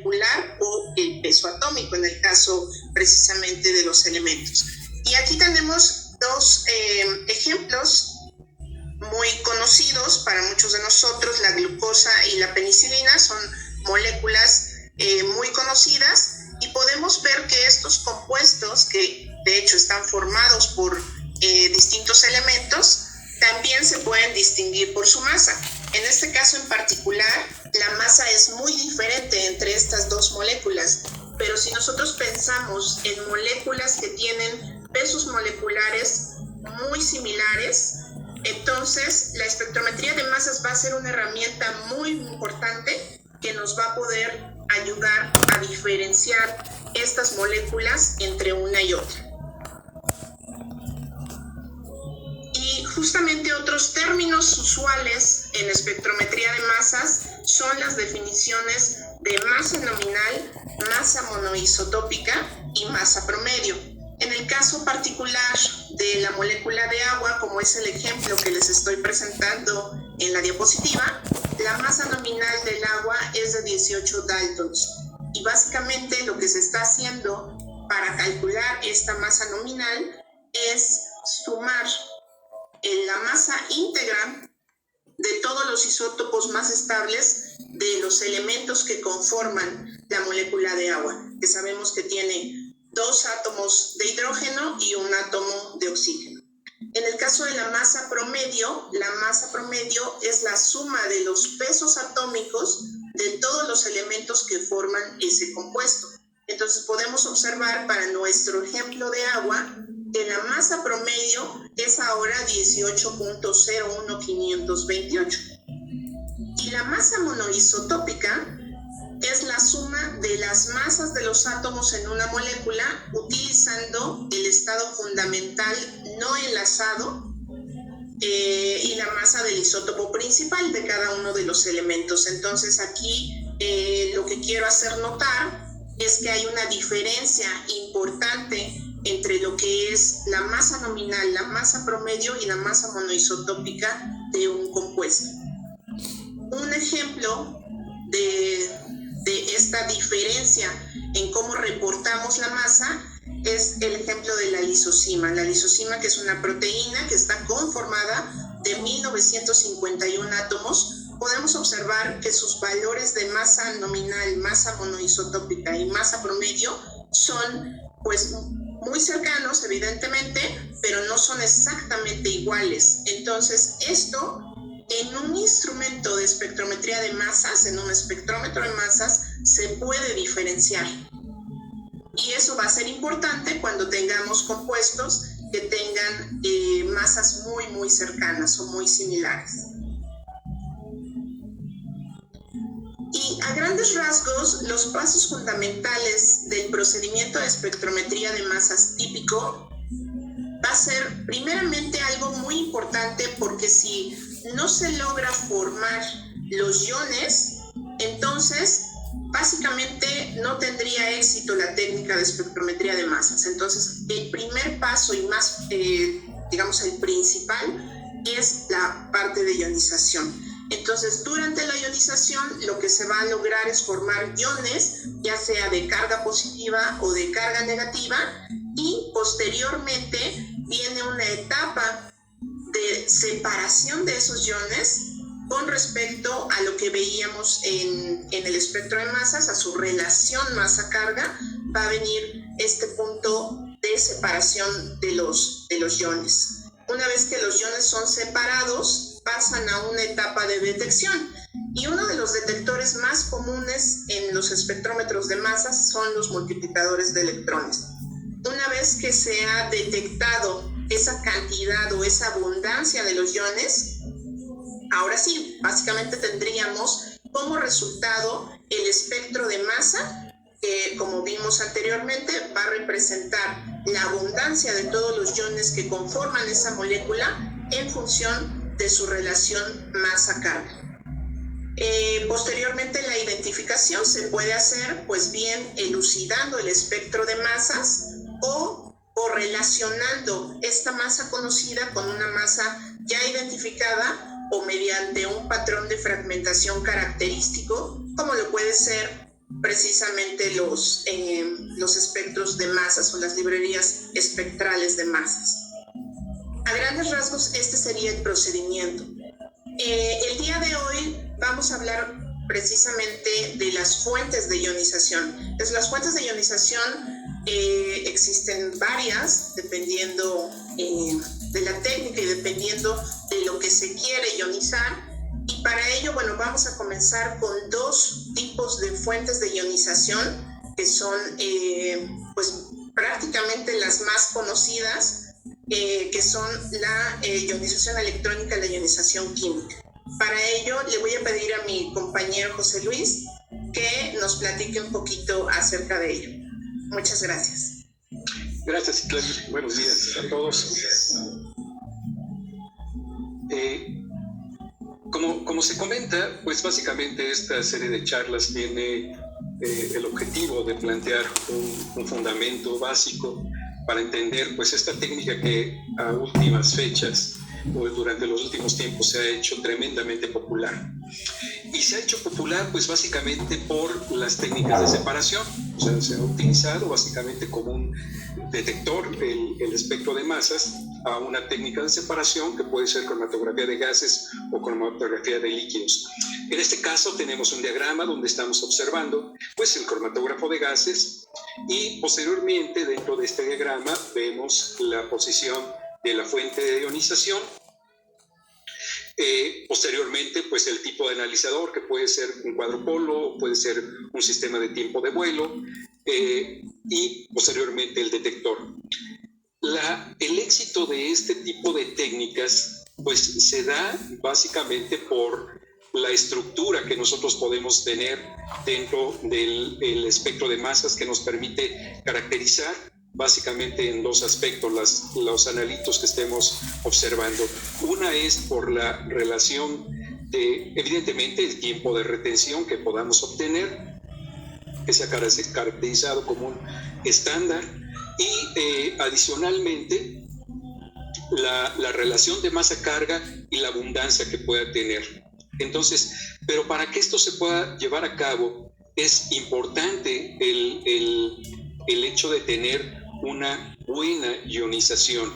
molecular o el peso atómico, en el caso precisamente de los elementos. Y aquí tenemos dos ejemplos muy conocidos para muchos de nosotros. La glucosa y la penicilina son moléculas muy conocidas, y podemos ver que estos compuestos, que de hecho están formados por distintos elementos, también se pueden distinguir por su masa. En este caso en particular, la masa es muy diferente entre estas dos moléculas, pero si nosotros pensamos en moléculas que tienen pesos moleculares muy similares, entonces la espectrometría de masas va a ser una herramienta muy importante que nos va a poder ayudar a diferenciar estas moléculas entre una y otra. Y justamente otros términos usuales en espectrometría de masas son las definiciones de masa nominal, masa monoisotópica y masa promedio. En el caso particular de la molécula de agua, como es el ejemplo que les estoy presentando en la diapositiva, la masa nominal del agua es de 18 daltons. Y básicamente lo que se está haciendo para calcular esta masa nominal es sumar la masa íntegra de todos los isótopos más estables de los elementos que conforman la molécula de agua, que sabemos que tiene 2 átomos de hidrógeno y 1 átomo de oxígeno. En el caso de la masa promedio es la suma de los pesos atómicos de todos los elementos que forman ese compuesto. Entonces podemos observar para nuestro ejemplo de agua que la masa promedio es ahora 18.01528. Y la masa monoisotópica es la suma de las masas de los átomos en una molécula utilizando el estado fundamental no enlazado y la masa del isótopo principal de cada uno de los elementos. Entonces aquí lo que quiero hacer notar es que hay una diferencia importante entre lo que es la masa nominal, la masa promedio y la masa monoisotópica de un compuesto. Un ejemplo de esta diferencia en cómo reportamos la masa es el ejemplo de la lisosima. La lisosima, que es una proteína que está conformada de 1951 átomos, podemos observar que sus valores de masa nominal, masa monoisotópica y masa promedio son pues muy cercanos, evidentemente, pero no son exactamente iguales. Entonces, esto en un instrumento de espectrometría de masas, en un espectrómetro de masas, se puede diferenciar. Y eso va a ser importante cuando tengamos compuestos que tengan masas muy, muy cercanas o muy similares. Y a grandes rasgos, los pasos fundamentales del procedimiento de espectrometría de masas típico va a ser primeramente algo muy importante, porque si no se logra formar los iones, entonces básicamente no tendría éxito la técnica de espectrometría de masas. Entonces el primer paso y más, digamos el principal, es la parte de ionización. Entonces durante la ionización lo que se va a lograr es formar iones, ya sea de carga positiva o de carga negativa, y posteriormente viene una etapa de separación de esos iones con respecto a lo que veíamos en el espectro de masas, a su relación masa-carga. Va a venir este punto de separación de los iones. Una vez que los iones son separados, pasan a una etapa de detección. Y uno de los detectores más comunes en los espectrómetros de masas son los multiplicadores de electrones. Una vez que se ha detectado esa cantidad o esa abundancia de los iones, ahora sí, básicamente tendríamos como resultado el espectro de masa, que como vimos anteriormente va a representar la abundancia de todos los iones que conforman esa molécula en función de su relación masa-carga. Posteriormente la identificación se puede hacer pues bien elucidando el espectro de masas o relacionando esta masa conocida con una masa ya identificada, o mediante un patrón de fragmentación característico, como lo puede ser precisamente los espectros de masas o las librerías espectrales de masas. A grandes rasgos, este sería el procedimiento. El día de hoy vamos a hablar precisamente de las fuentes de ionización. Entonces, las fuentes de ionización existen varias, dependiendo de la técnica y dependiendo de lo que se quiere ionizar. Y para ello, bueno, vamos a comenzar con dos tipos de fuentes de ionización que son pues prácticamente las más conocidas, que son la ionización electrónica y la ionización química. Para ello, le voy a pedir a mi compañero José Luis que nos platique un poquito acerca de ello. Muchas gracias. Gracias, Citlali. Buenos días a todos. Como se comenta, pues básicamente esta serie de charlas tiene el objetivo de plantear un fundamento básico para entender pues esta técnica que a últimas fechas o durante los últimos tiempos se ha hecho tremendamente popular. Y se ha hecho popular pues básicamente por las técnicas de separación. O sea, se ha utilizado básicamente como un detector el espectro de masas a una técnica de separación que puede ser cromatografía de gases o cromatografía de líquidos. En este caso tenemos un diagrama donde estamos observando pues el cromatógrafo de gases y posteriormente dentro de este diagrama vemos la posición de la fuente de ionización. Posteriormente pues el tipo de analizador, que puede ser un cuadrupolo, puede ser un sistema de tiempo de vuelo, y posteriormente el detector. El éxito de este tipo de técnicas pues se da básicamente por la estructura que nosotros podemos tener dentro del espectro de masas, que nos permite caracterizar básicamente en dos aspectos los analitos que estemos observando. Una es por la relación de, evidentemente, el tiempo de retención que podamos obtener, que se ha caracterizado como un estándar, y adicionalmente la relación de masa-carga y la abundancia que pueda tener. Entonces, pero para que esto se pueda llevar a cabo, es importante el hecho de tener una buena ionización.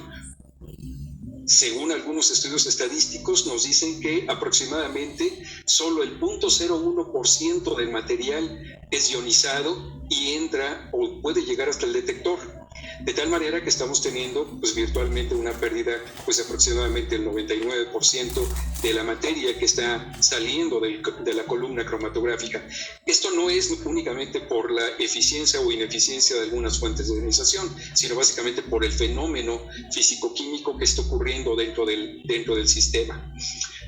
Según algunos estudios estadísticos, nos dicen que aproximadamente solo el 0.01% del material es ionizado y entra o puede llegar hasta el detector. De tal manera que estamos teniendo pues virtualmente una pérdida pues aproximadamente el 99% de la materia que está saliendo de la columna cromatográfica. Esto no es únicamente por la eficiencia o ineficiencia de algunas fuentes de ionización, sino básicamente por el fenómeno físico-químico que está ocurriendo dentro del sistema.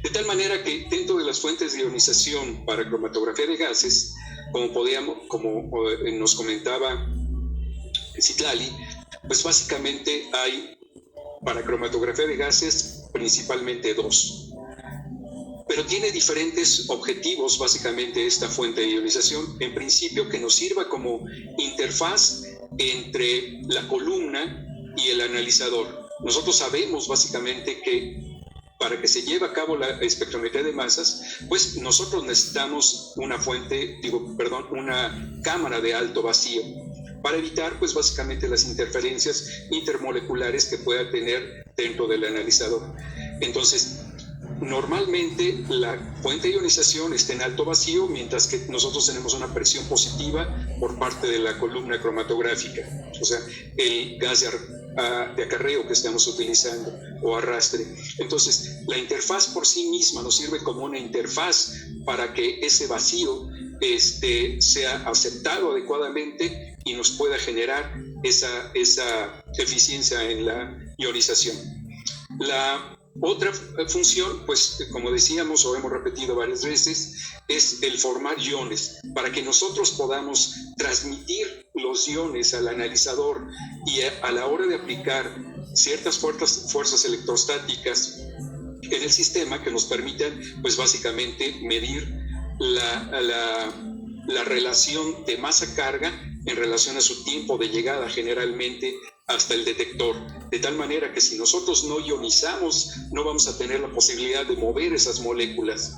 De tal manera que dentro de las fuentes de ionización para cromatografía de gases, como nos comentaba Citlali, pues básicamente hay para cromatografía de gases principalmente dos. Pero tiene diferentes objetivos básicamente esta fuente de ionización. En principio, que nos sirva como interfaz entre la columna y el analizador. Nosotros sabemos básicamente que para que se lleve a cabo la espectrometría de masas, pues nosotros necesitamos una cámara de alto vacío, para evitar pues básicamente las interferencias intermoleculares que pueda tener dentro del analizador. Entonces, normalmente la fuente de ionización está en alto vacío, mientras que nosotros tenemos una presión positiva por parte de la columna cromatográfica, o sea, el gas de acarreo que estamos utilizando o arrastre. Entonces, la interfaz por sí misma nos sirve como una interfaz para que ese vacío sea aceptado adecuadamente y nos pueda generar esa eficiencia en la ionización. La otra función, pues como decíamos o hemos repetido varias veces, es el formar iones, para que nosotros podamos transmitir los iones al analizador y a la hora de aplicar ciertas fuerzas electrostáticas en el sistema que nos permitan, pues básicamente medir la relación de masa-carga en relación a su tiempo de llegada generalmente hasta el detector, de tal manera que si nosotros no ionizamos, no vamos a tener la posibilidad de mover esas moléculas.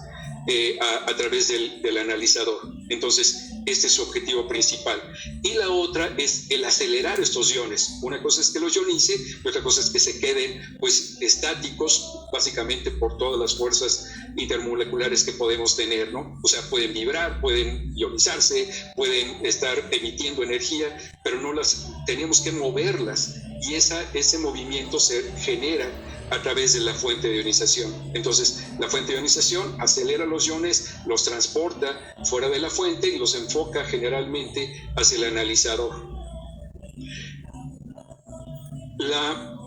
a través del analizador. Entonces, este es su objetivo principal. Y la otra es el acelerar estos iones. Una cosa es que los ionice, y otra cosa es que se queden pues estáticos, básicamente por todas las fuerzas intermoleculares que podemos tener, ¿no? O sea, pueden vibrar, pueden ionizarse, pueden estar emitiendo energía, pero no las tenemos que moverlas, y ese movimiento se genera a través de la fuente de ionización. Entonces, la fuente de ionización acelera los iones, los transporta fuera de la fuente y los enfoca generalmente hacia el analizador. La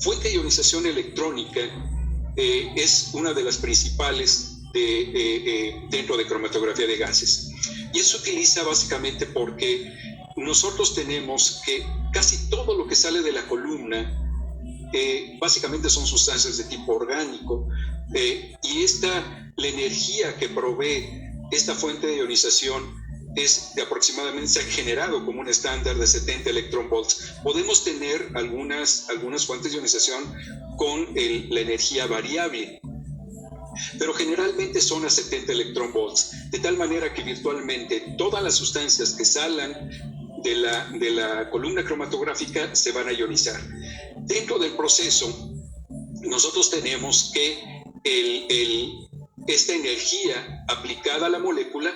fuente de ionización electrónica es una de las principales dentro de cromatografía de gases. Y eso se utiliza básicamente porque nosotros tenemos que casi todo lo que sale de la columna básicamente son sustancias de tipo orgánico, y la energía que provee esta fuente de ionización es de aproximadamente, se ha generado como un estándar de 70 electronvolts. Podemos tener algunas fuentes de ionización con la energía variable, pero generalmente son a 70 electronvolts, de tal manera que virtualmente todas las sustancias que salgan de la columna cromatográfica se van a ionizar. Dentro del proceso, nosotros tenemos que esta energía aplicada a la molécula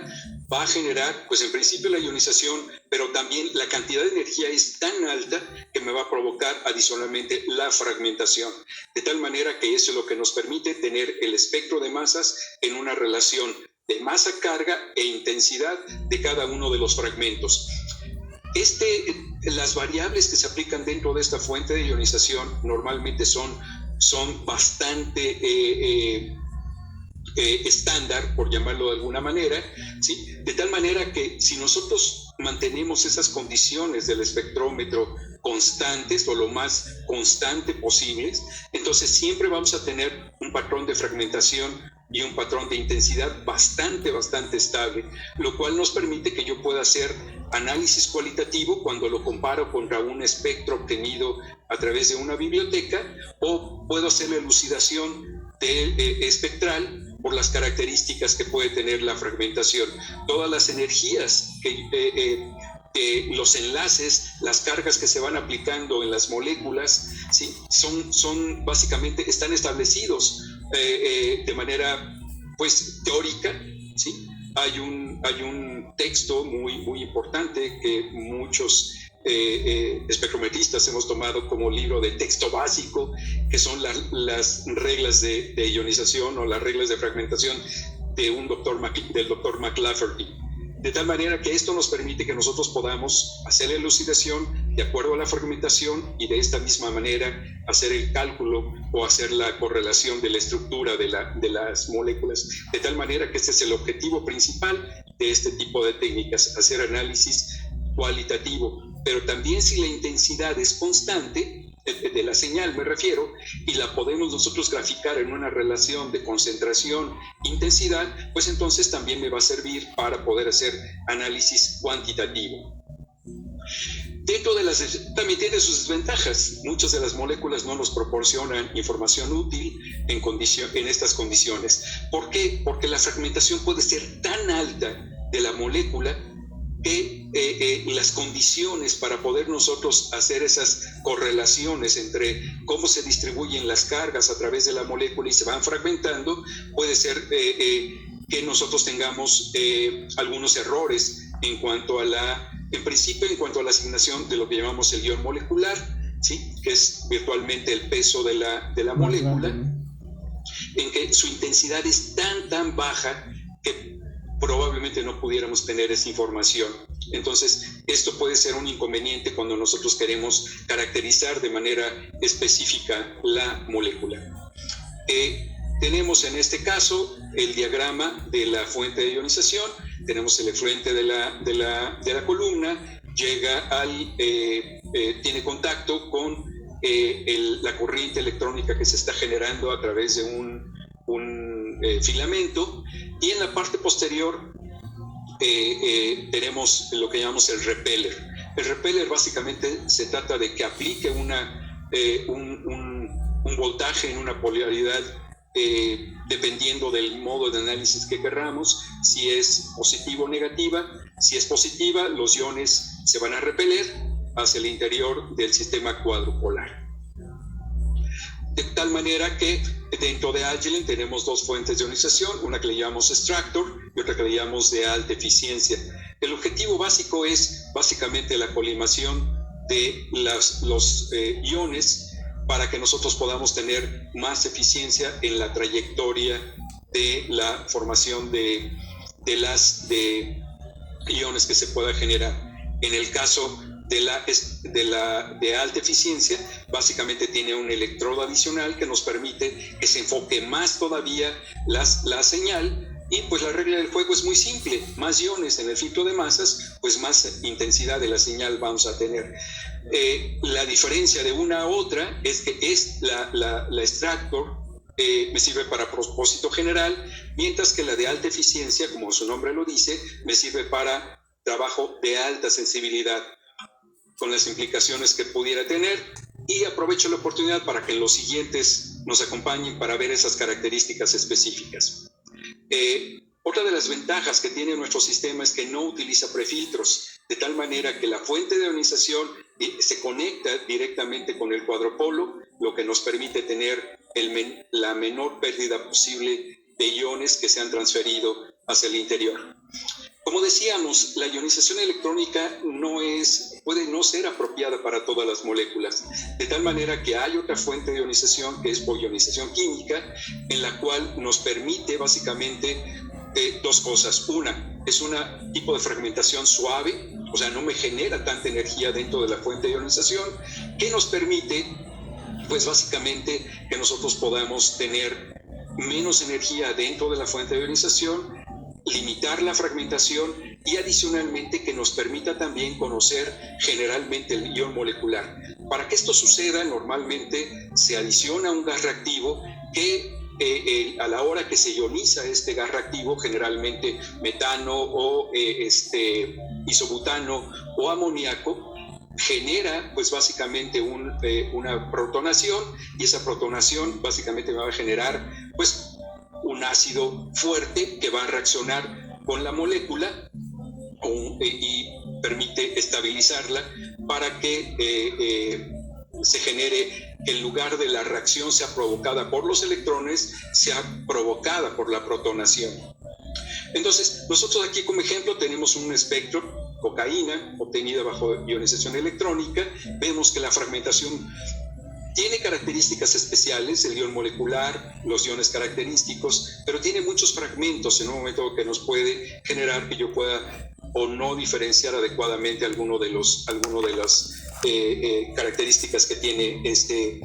va a generar, pues en principio la ionización, pero también la cantidad de energía es tan alta que me va a provocar adicionalmente la fragmentación, de tal manera que eso es lo que nos permite tener el espectro de masas en una relación de masa, carga e intensidad de cada uno de los fragmentos. Las variables que se aplican dentro de esta fuente de ionización normalmente son bastante estándar, por llamarlo de alguna manera, ¿sí? De tal manera que si nosotros mantenemos esas condiciones del espectrómetro constantes o lo más constante posibles, entonces siempre vamos a tener un patrón de fragmentación y un patrón de intensidad bastante estable, lo cual nos permite que yo pueda hacer análisis cualitativo cuando lo comparo contra un espectro obtenido a través de una biblioteca, o puedo hacer la elucidación espectral por las características que puede tener la fragmentación. Todas las energías los enlaces, las cargas que se van aplicando en las moléculas, ¿sí? son básicamente, están establecidos de manera pues teórica, ¿sí? Hay un texto muy importante que muchos espectrometristas hemos tomado como libro de texto básico, que son las reglas de ionización o las reglas de fragmentación del doctor McLafferty. De tal manera que esto nos permite que nosotros podamos hacer la elucidación de acuerdo a la fragmentación, y de esta misma manera hacer el cálculo o hacer la correlación de la estructura de las moléculas. De tal manera que este es el objetivo principal de este tipo de técnicas, hacer análisis cualitativo. Pero también si la intensidad es constante, de la señal me refiero, y la podemos nosotros graficar en una relación de concentración-intensidad, pues entonces también me va a servir para poder hacer análisis cuantitativo. También tiene sus desventajas. Muchas de las moléculas no nos proporcionan información útil en estas condiciones. ¿Por qué? Porque la fragmentación puede ser tan alta de la molécula que las condiciones para poder nosotros hacer esas correlaciones entre cómo se distribuyen las cargas a través de la molécula y se van fragmentando, puede ser que nosotros tengamos algunos errores en cuanto a la asignación de lo que llamamos el ion molecular, ¿sí? Que es virtualmente el peso de la molécula, en que su intensidad es tan baja que probablemente no pudiéramos tener esa información. Entonces, esto puede ser un inconveniente cuando nosotros queremos caracterizar de manera específica la molécula. Tenemos en este caso el diagrama de la fuente de ionización. Tenemos el efluente de la columna, tiene contacto con la corriente electrónica que se está generando a través de un filamento, y en la parte posterior tenemos lo que llamamos el repeller. El repeller básicamente se trata de que aplique un voltaje en una polaridad dependiendo del modo de análisis que querramos, si es positiva o negativa. Si es positiva, los iones se van a repeler hacia el interior del sistema cuadrupolar. De tal manera que dentro de Agilent tenemos dos fuentes de ionización, una que le llamamos extractor y otra que le llamamos de alta eficiencia. El objetivo básico es básicamente la colimación de los iones para que nosotros podamos tener más eficiencia en la trayectoria de la formación de iones que se pueda generar. En el caso de alta eficiencia, básicamente tiene un electrodo adicional que nos permite que se enfoque más todavía la señal, y pues la regla del juego es muy simple: más iones en el filtro de masas, pues más intensidad de la señal vamos a tener. La diferencia de una a otra es que la extractor me sirve para propósito general, mientras que la de alta eficiencia, como su nombre lo dice, me sirve para trabajo de alta sensibilidad, con las implicaciones que pudiera tener. Y aprovecho la oportunidad para que los siguientes nos acompañen para ver esas características específicas. Otra de las ventajas que tiene nuestro sistema es que no utiliza prefiltros, de tal manera que la fuente de ionización se conecta directamente con el cuadropolo, lo que nos permite tener la menor pérdida posible de iones que se han transferido hacia el interior. Como decíamos, la ionización electrónica puede no ser apropiada para todas las moléculas, de tal manera que hay otra fuente de ionización, que es por ionización química, en la cual nos permite básicamente dos cosas. Una, es un tipo de fragmentación suave, o sea, no me genera tanta energía dentro de la fuente de ionización, que nos permite, pues básicamente, que nosotros podamos tener menos energía dentro de la fuente de ionización, limitar la fragmentación y adicionalmente que nos permita también conocer generalmente el ion molecular. Para que esto suceda, normalmente se adiciona un gas reactivo que a la hora que se ioniza este gas reactivo, generalmente metano o isobutano o amoníaco, genera pues básicamente una protonación, y esa protonación básicamente me va a generar pues un ácido fuerte que va a reaccionar con la molécula y permite estabilizarla para que se genere que en lugar de la reacción sea provocada por los electrones, sea provocada por la protonación. Entonces, nosotros aquí como ejemplo tenemos un espectro, cocaína, obtenida bajo ionización electrónica. Vemos que la fragmentación tiene características especiales, el ion molecular, los iones característicos, pero tiene muchos fragmentos en un momento que nos puede generar que yo pueda o no diferenciar adecuadamente alguno de las características que tiene este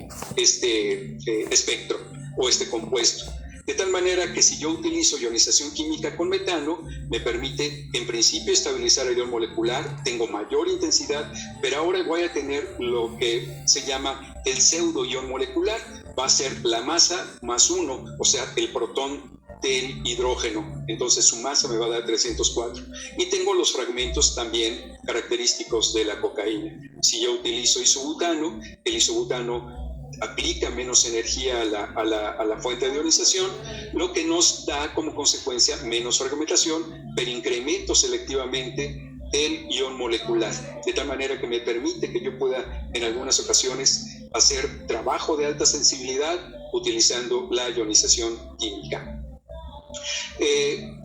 espectro o este compuesto. De tal manera que si yo utilizo ionización química con metano, me permite en principio estabilizar el ion molecular, tengo mayor intensidad, pero ahora voy a tener lo que se llama el pseudo-ion molecular. Va a ser la masa más 1, o sea, el protón del hidrógeno. Entonces su masa me va a dar 304. Y tengo los fragmentos también característicos de la cocaína. Si yo utilizo isobutano, el isobutano aplica menos energía a la fuente de ionización, lo que nos da como consecuencia menos fragmentación, pero incremento selectivamente el ion molecular, de tal manera que me permite que yo pueda en algunas ocasiones hacer trabajo de alta sensibilidad utilizando la ionización química.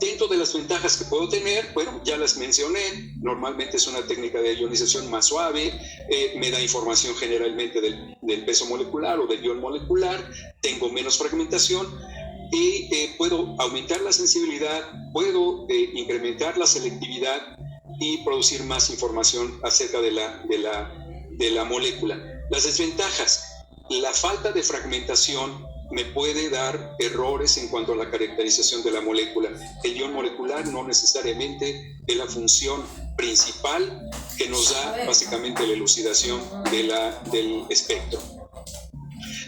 Dentro de las ventajas que puedo tener, bueno, ya las mencioné. Normalmente es una técnica de ionización más suave, me da información generalmente del peso molecular o del ion molecular, tengo menos fragmentación y puedo aumentar la sensibilidad, puedo incrementar la selectividad y producir más información acerca de la molécula. Las desventajas: la falta de fragmentación me puede dar errores en cuanto a la caracterización de la molécula. El ion molecular no necesariamente es la función principal que nos da básicamente la elucidación del espectro.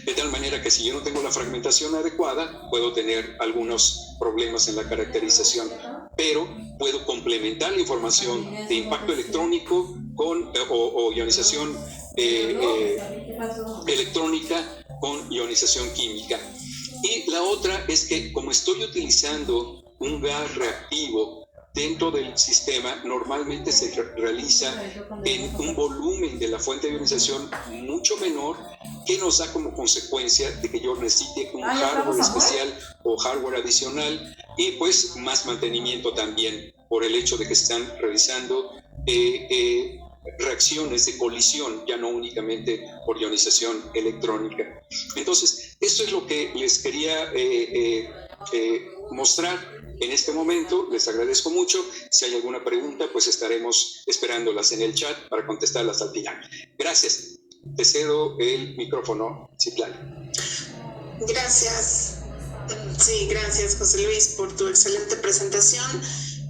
De tal manera que si yo no tengo la fragmentación adecuada, puedo tener algunos problemas en la caracterización, pero puedo complementar la información de impacto electrónico o ionización electrónica con ionización química. Y la otra es que como estoy utilizando un gas reactivo dentro del sistema, normalmente se realiza en un volumen de la fuente de ionización mucho menor, que nos da como consecuencia de que yo necesite un hardware especial o hardware adicional, y pues más mantenimiento también por el hecho de que están realizando reacciones de colisión, ya no únicamente por ionización electrónica. Entonces, esto es lo que les quería mostrar en este momento. Les agradezco mucho. Si hay alguna pregunta, pues estaremos esperándolas en el chat para contestarlas al final. Gracias. Te cedo el micrófono, Citlali. Gracias. Sí, gracias, José Luis, por tu excelente presentación.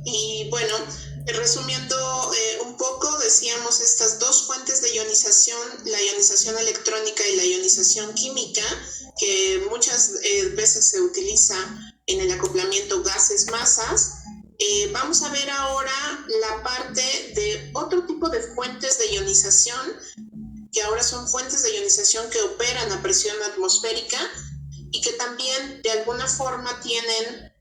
Y bueno, resumiendo un poco, decíamos estas dos fuentes de ionización, la ionización electrónica y la ionización química, que muchas veces se utiliza en el acoplamiento gases-masas. Vamos a ver ahora la parte de otro tipo de fuentes de ionización, que ahora son fuentes de ionización que operan a presión atmosférica y que también de alguna forma tienen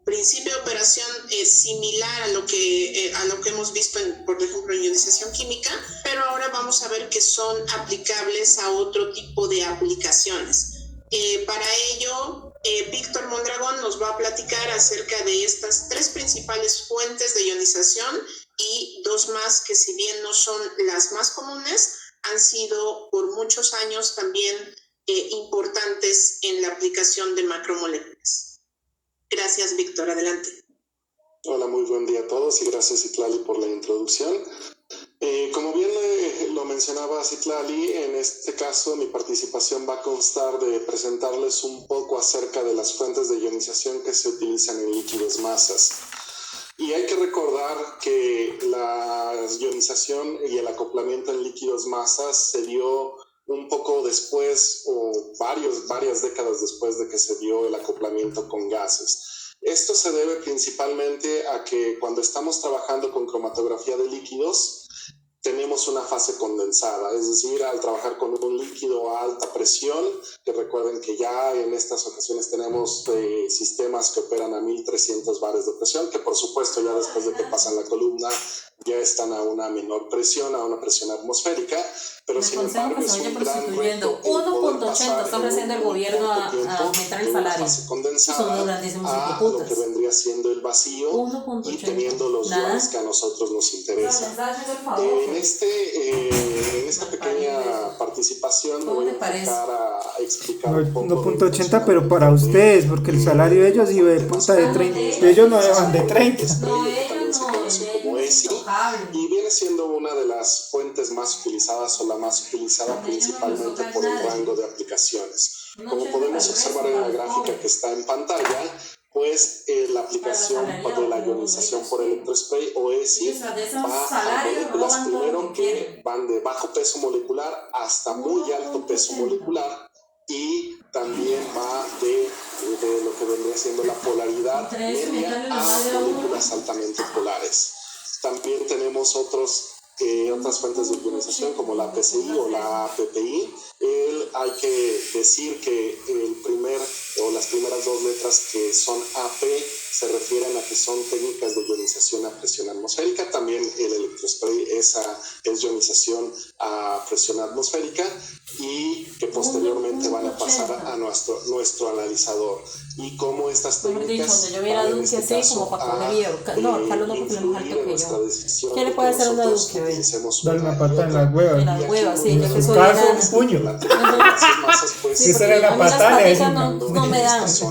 principio de operación similar a lo que hemos visto por ejemplo en ionización química, pero ahora vamos a ver que son aplicables a otro tipo de aplicaciones. Para ello, Víctor Mondragón nos va a platicar acerca de estas tres principales fuentes de ionización y dos más que, si bien no son las más comunes, han sido por muchos años también importantes en la aplicación de macromoléculas. Gracias, Víctor. Adelante. Hola, muy buen día a todos y gracias, Citlali, por la introducción. Como bien lo mencionaba Citlali, en este caso mi participación va a constar de presentarles un poco acerca de las fuentes de ionización que se utilizan en líquidos masas. Y hay que recordar que la ionización y el acoplamiento en líquidos masas se dio un poco después o varias décadas después de que se dio el acoplamiento con gases. Esto se debe principalmente a que cuando estamos trabajando con cromatografía de líquidos, tenemos una fase condensada, es decir, al trabajar con un líquido a alta presión, que recuerden que ya en estas ocasiones tenemos sistemas que operan a 1300 bares de presión, que por supuesto ya después de que pasan la columna ya están a una menor presión, a una presión atmosférica, pero sin embargo es un gran reto 1.80 está ofreciendo el gobierno a aumentar el salario. Son grandísimos a lo que vendría siendo el vacío y teniendo los iones que a nosotros nos interesan. En esta pequeña participación me voy a enfocar a explicar un poco 1.80, pero para ustedes, porque el salario de ellos iba de puta de 30, ellos no van de 30. Se conoce como ESI y viene siendo una de las fuentes más utilizadas o la más utilizada principalmente por el rango de aplicaciones. Como podemos observar en la gráfica que está en pantalla, pues la aplicación de la ionización por electrospray o ESI va a moléculas primero que van de bajo peso molecular hasta muy alto peso molecular, y también va de lo que vendría siendo la polaridad media a moléculas altamente polares. También tenemos otras fuentes de ionización como la PCI o la PPI. Hay que decir que las primeras dos letras que son AP se refieren a que son técnicas de ionización a presión atmosférica. También el electrospray es ionización a presión atmosférica y que posteriormente van a pasar a nuestro analizador. Y cómo estas técnicas van en este caso a influir en nuestra decisión. ¿Qué le puede hacer una duque? Dale una pata en las huevas. En las huevas, sí, yo que soy un puño. Si esa era la patada, no me dan. Los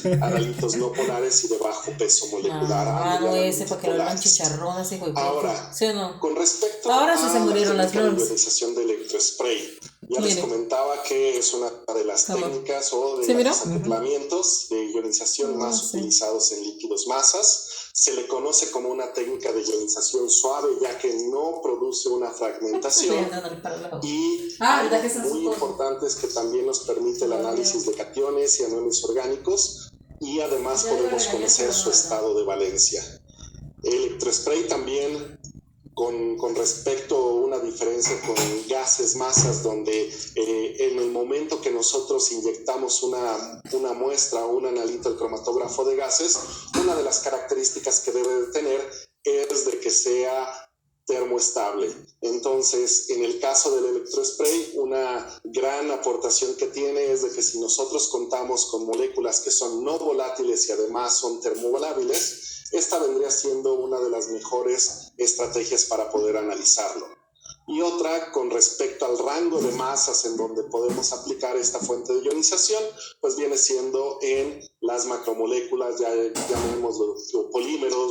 analitos no polares y de bajo peso molecular. No ese para que lo hagan chicharrones, hijo de puta. Ahora, ¿sí o no? con respecto ahora sí a se murieron la las flores. ionización de electrospray, ya les comentaba que es una de las técnicas o de los acoplamientos de ionización más utilizados en líquidos masas. Se le conoce como una técnica de ionización suave, ya que no produce una fragmentación. Y algo muy importante es que también nos permite el análisis de cationes y aniones orgánicos, y además podemos conocer su estado de valencia. El electrospray también con respecto a una diferencia con gases masas, donde en el momento que nosotros inyectamos una muestra o un analito al cromatógrafo de gases, una de las características que debe de tener es de que sea termoestable. Entonces, en el caso del electrospray, una gran aportación que tiene es de que si nosotros contamos con moléculas que son no volátiles y además son termovolábiles, esta vendría siendo una de las mejores estrategias para poder analizarlo. Y otra, con respecto al rango de masas en donde podemos aplicar esta fuente de ionización, pues viene siendo en las macromoléculas, ya llamémoslo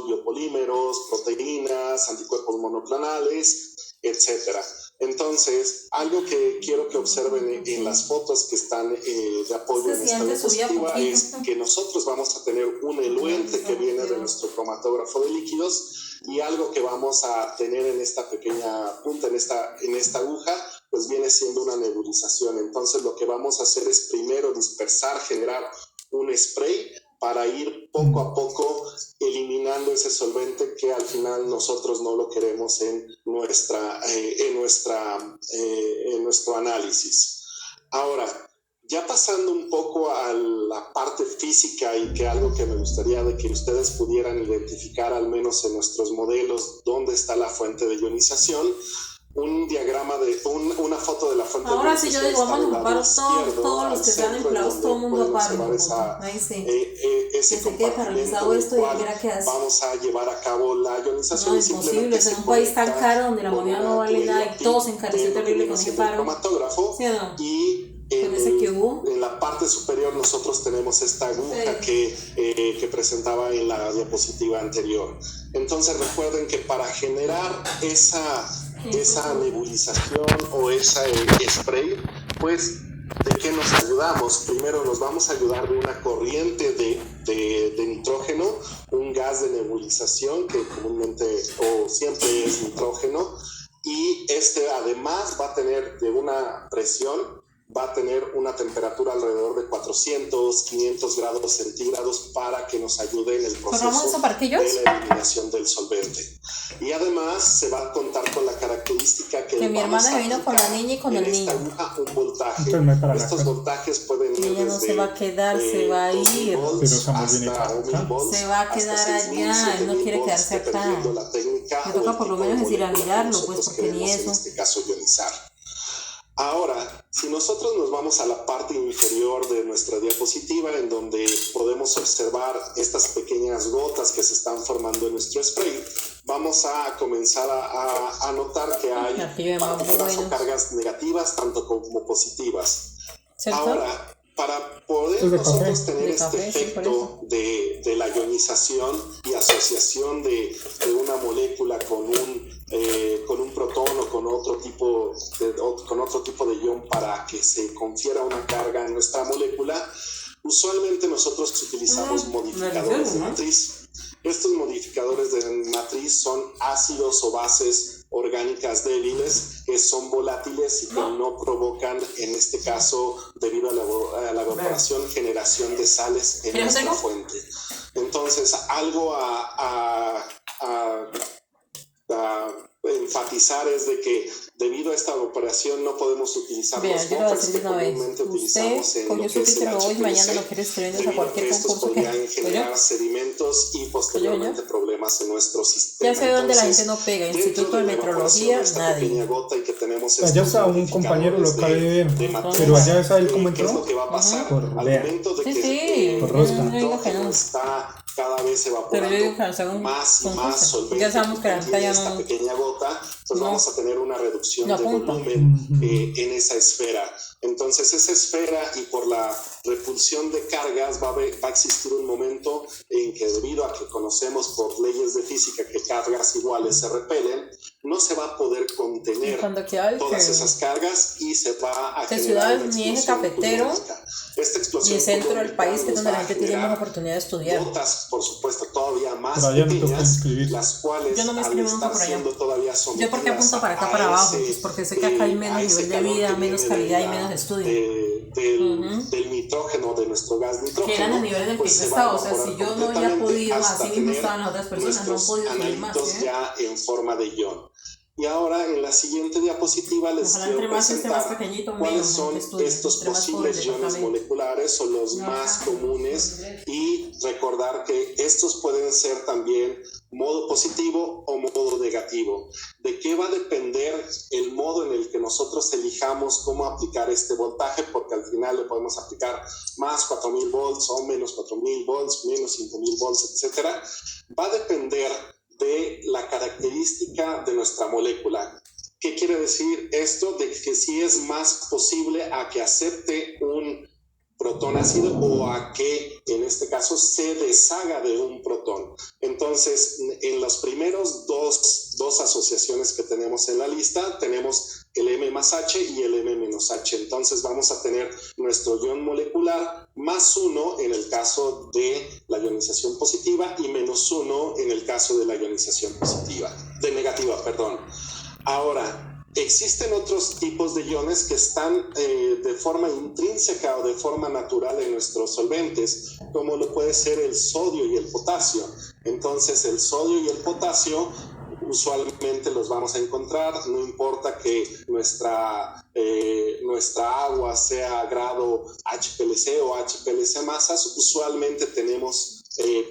biopolímeros, proteínas, anticuerpos monoclonales, etc. Entonces, algo que quiero que observen en las fotos que están de apoyo en esta diapositiva es que nosotros vamos a tener un eluente que viene de nuestro cromatógrafo de líquidos, y algo que vamos a tener en esta pequeña punta, en esta aguja, pues viene siendo una nebulización. Entonces lo que vamos a hacer es primero dispersar, generar un spray para ir poco a poco eliminando ese solvente que al final nosotros no lo queremos en nuestro análisis. Ahora, ya pasando un poco a la parte física, y que algo que me gustaría de que ustedes pudieran identificar, al menos en nuestros modelos, dónde está la fuente de ionización, un diagrama una foto de la fuente de ionización. Ahora sí yo digo, vamos a ocupar todos los que están empleados, todo el mundo paro. Ahí sí. Ese que se quede paralizado esto y mira qué hace. Vamos a llevar a cabo la ionización. No, imposible, es un país tan caro donde la moneda no vale nada y todo se encareció terrible con ese paro. ¿Sí o no? Y en la parte superior nosotros tenemos esta aguja que presentaba en la diapositiva anterior. Entonces recuerden que para generar esa nebulización o esa spray, pues ¿de qué nos ayudamos? Primero nos vamos a ayudar de una corriente de nitrógeno, un gas de nebulización que comúnmente o siempre es nitrógeno, y además va a tener de una presión, va a tener una temperatura alrededor de 400, 500 grados centígrados para que nos ayude en el proceso de la eliminación del solvente. Y además se va a contar con la característica que mi hermana vino con la niña y con el niño. Un voltaje. Estos voltajes pueden ir ella no se va a quedar, se va a ir. Se va a quedar allá, él no quiere quedarse acá. Me toca por lo menos ir a mirarlo, pues, porque ni eso. En este caso, ionizar. Ahora, si nosotros nos vamos a la parte inferior de nuestra diapositiva, en donde podemos observar estas pequeñas gotas que se están formando en nuestro spray, vamos a comenzar a notar que hay partículas o cargas negativas tanto como positivas. ¿Cierto? Ahora, para poder nosotros tener este efecto de la ionización y asociación de una molécula con un protón o con otro tipo de ion para que se confiera una carga en nuestra molécula, usualmente nosotros utilizamos modificadores de matriz. Estos modificadores de matriz son ácidos o bases orgánicas débiles que son volátiles y que no provocan, en este caso, debido a la evaporación, generación de sales en nuestra fuente. Entonces, algo a enfatizar es de que debido a esta operación no podemos utilizar los buffers que comúnmente utilizamos en lo que es el HPLC, debido a que estos podrían generar sedimentos y posteriormente problemas en nuestro sistema. Ya sé dónde la gente no pega, Instituto de Metrología, nadie. Pequeña gota y que tenemos allá está un compañero local de pero allá sabe cómo entró. ¿Qué es lo que va a pasar? Al momento de que por rosca. el nitrógeno está cada vez evaporando más y más solvente, ya sabemos que esta pequeña gota, pues vamos a tener una reducción de volumen en esa esfera. Entonces esa esfera, y por la repulsión de cargas, va a existir un momento en que, debido a que conocemos por leyes de física que cargas iguales se repelen, no se va a poder contener todas esas cargas y se va a generar una explosión cafetero y el centro del país, que es donde la gente tiene más oportunidad de estudiar. Gotas, por supuesto, todavía más pequeñas, las cuales yo no me escribo nunca por allá. Todavía yo porque apunto para acá para abajo, pues porque sé que acá hay menos nivel de vida, menos calidad y menos estudio. del nitrógeno, de nuestro gas nitrógeno. Que eran a niveles del pues que estaba, o sea, si yo no había podido, así mismo estaban las otras personas, no han podido subir más. Ya en forma de ion. Y ahora en la siguiente diapositiva les quiero presentar cuáles son estos posibles iones moleculares o los más comunes, y recordar que estos pueden ser también modo positivo o modo negativo. ¿De qué va a depender el modo en el que nosotros elijamos cómo aplicar este voltaje? Porque al final le podemos aplicar más 4000 volts o menos 4000 volts, menos 5000 volts, etcétera. Va a depender de la característica de nuestra molécula. ¿Qué quiere decir esto? De que si es más posible a que acepte un protón ácido o a que en este caso se deshaga de un protón. Entonces, en los primeros dos asociaciones que tenemos en la lista, tenemos el M más H y el M menos H. Entonces vamos a tener nuestro ion molecular más 1 en el caso de la ionización positiva y menos 1 en el caso de la ionización negativa. Ahora, existen otros tipos de iones que están de forma intrínseca o de forma natural en nuestros solventes, como lo puede ser el sodio y el potasio. Entonces, el sodio y el potasio usualmente los vamos a encontrar, no importa que nuestra agua sea grado HPLC o HPLC masas, usualmente tenemos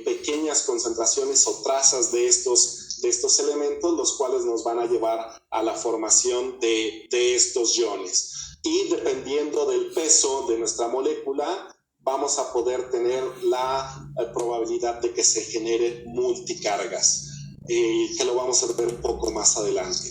pequeñas concentraciones o trazas de estos elementos, los cuales nos van a llevar a la formación de estos iones. Y dependiendo del peso de nuestra molécula, vamos a poder tener la probabilidad de que se generen multicargas, que lo vamos a ver un poco más adelante.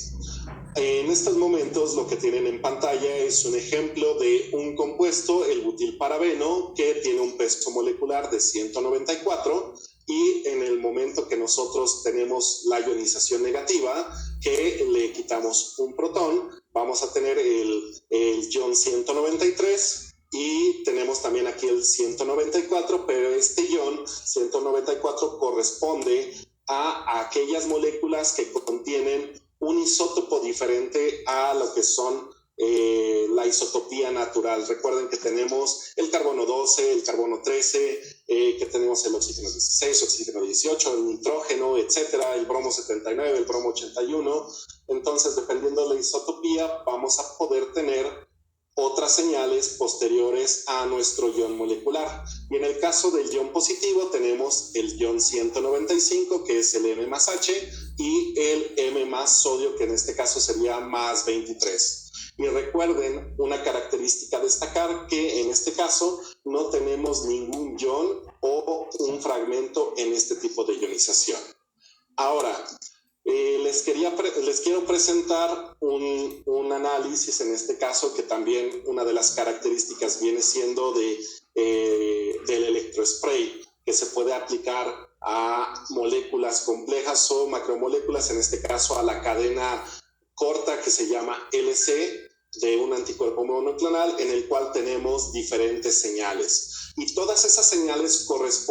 En estos momentos lo que tienen en pantalla es un ejemplo de un compuesto, el butilparabeno, que tiene un peso molecular de 194, y en el momento que nosotros tenemos la ionización negativa, que le quitamos un protón, vamos a tener el ion 193, y tenemos también aquí el 194, pero este ion 194 corresponde a aquellas moléculas que contienen un isótopo diferente a lo que son la isotopía natural. Recuerden que tenemos el carbono 12, el carbono 13, que tenemos el oxígeno 16, oxígeno 18, el nitrógeno, etcétera, el bromo 79, el bromo 81. Entonces, dependiendo de la isotopía, vamos a poder tener otras señales posteriores a nuestro ion molecular. Y en el caso del ion positivo tenemos el ion 195, que es el M más H, y el M más sodio, que en este caso sería más 23. Y recuerden una característica a destacar, que en este caso no tenemos ningún ion o un fragmento en este tipo de ionización. Ahora, les quiero presentar un análisis en este caso, que también una de las características viene siendo del electrospray, que se puede aplicar a moléculas complejas o macromoléculas, en este caso a la cadena corta que se llama LC de un anticuerpo monoclonal, en el cual tenemos diferentes señales. Y todas esas señales corresponden